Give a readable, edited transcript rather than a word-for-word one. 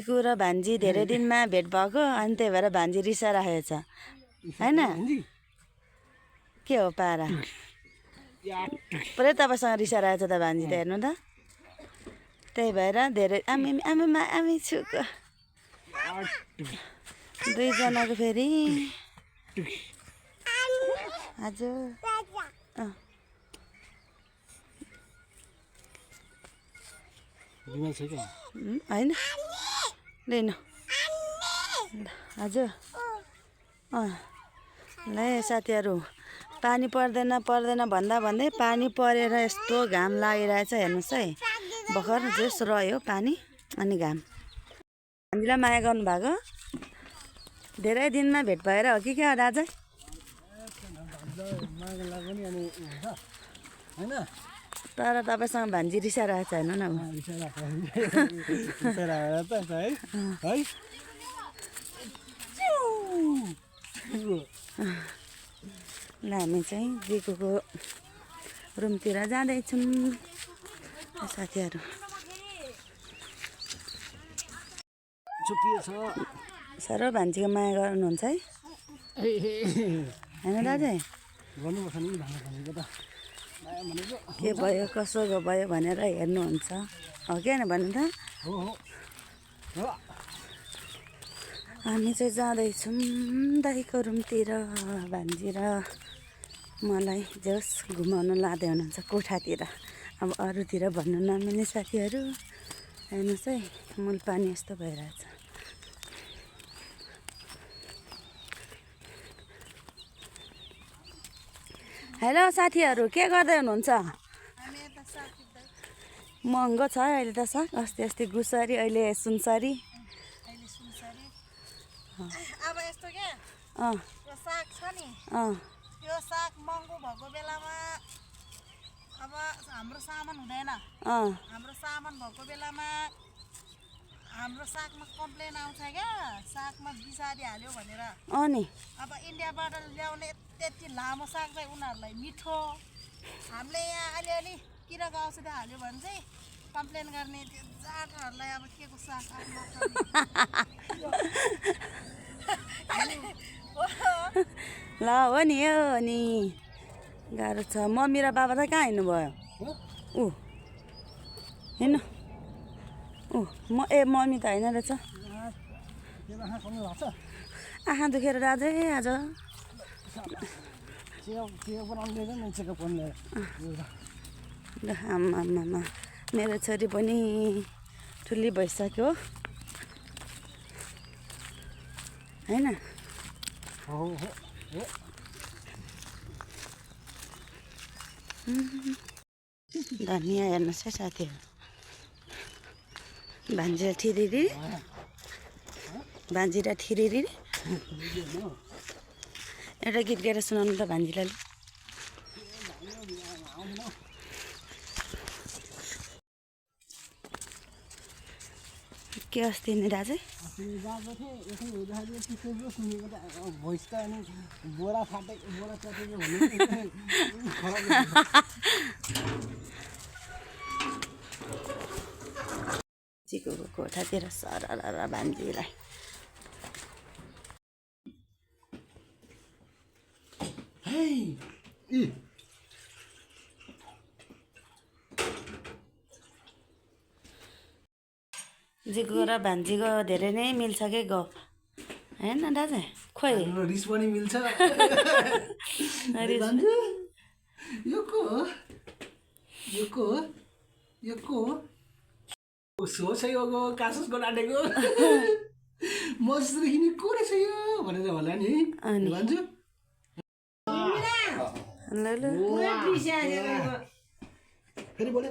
जिकु र भान्जी धेरै दिनमा भेट भएको अनि त्यही भएर भान्जी रिसाइरहेको छ हैन के हो पारा पुरै तपाईसँग रिसाइरहेको छ त भान्जी त हेर्नु त त्यही भएर धेरै आमी छु दुईजनाको फेरि हजुर होइन लिनु हजुर ल साथीहरू पानी पर्दैन भन्दा भन्दै पानी परेर यस्तो घाम लागिरहेछ हेर्नुहोस् है भर्खर जस रह्यो पानी अनि घाम हामीलाई माया गर्नु भएको धेरै दिनमा भेट भएर हो कि क्या दाजु तर तपाईँसँग भान्जी रिसाइरहेको छ हेर्नु न ल हामी चाहिँ जिकुको रुमतिर जाँदैछौँ साथीहरू साह्रो भान्जीको माया गर्नुहुन्छ है होइन दाजु के भयो कसो भयो भनेर हेर्नुहुन्छ हो कि होइन भन्नु त हामी चाहिँ जाँदैछौँ दाइको रुमतिर भान्जी र मलाई जस घुमाउनु लाँदै हुनुहुन्छ कोठातिर अब अरूतिर भन्नु नमिल्ने साथीहरू हेर्नुहोस् है मूल पानी यस्तो भइरहेछ हेलो साथीहरू के गर्दै हुनुहुन्छ महँगो छ अहिले त साग अस्ति गुसरी अहिले सुनसरी अब यस्तो के यो साग छ नि यो साग महँगो भएको बेलामा अब हाम्रो सामान हुँदैन हाम्रो सामान भएको बेलामा हाम्रो सागमा कम्प्लेन आउँछ क्या सागमा बिसारी हाल्यो भनेर अनि अब इन्डियाबाट ल्याउने त्यति लामो साग चाहिँ उनीहरूलाई मिठो हामीले यहाँ अलिअलि किराको औषधि हाल्यो भने चाहिँ कम्प्लेन गर्ने त्यो जातहरूलाई अब के को साग ल हो नि यो नि गाह्रो छ मम्मी र बाबा चाहिँ कहाँ हिँड्नुभयो ऊ हिँड्नु मम्मी त होइन रहेछ आँखा दुखेर दाजु आज आमा मेरो छोरी पनि ठुली भइसक्यो होइन धनियाँ हेर्नुहोस् है साथीहरू भान्जी ठिरिरी भान्जी र ठिरिरी एउटा गीत गाएर सुनाउनु त भान्जीलाई के अस्ति नि दाजु चिकुको कोठातिर सरर भान्जीलाई जिको र भान्जीको धेरै नै मिल्छ के गफ होइन दाजु खोइ रिस पनि मिल्छ यो सोच है यो कासुसको डाटेको मजदेखि नि को रहेछ यो भनेर होला नि भन्छु फेरि बोले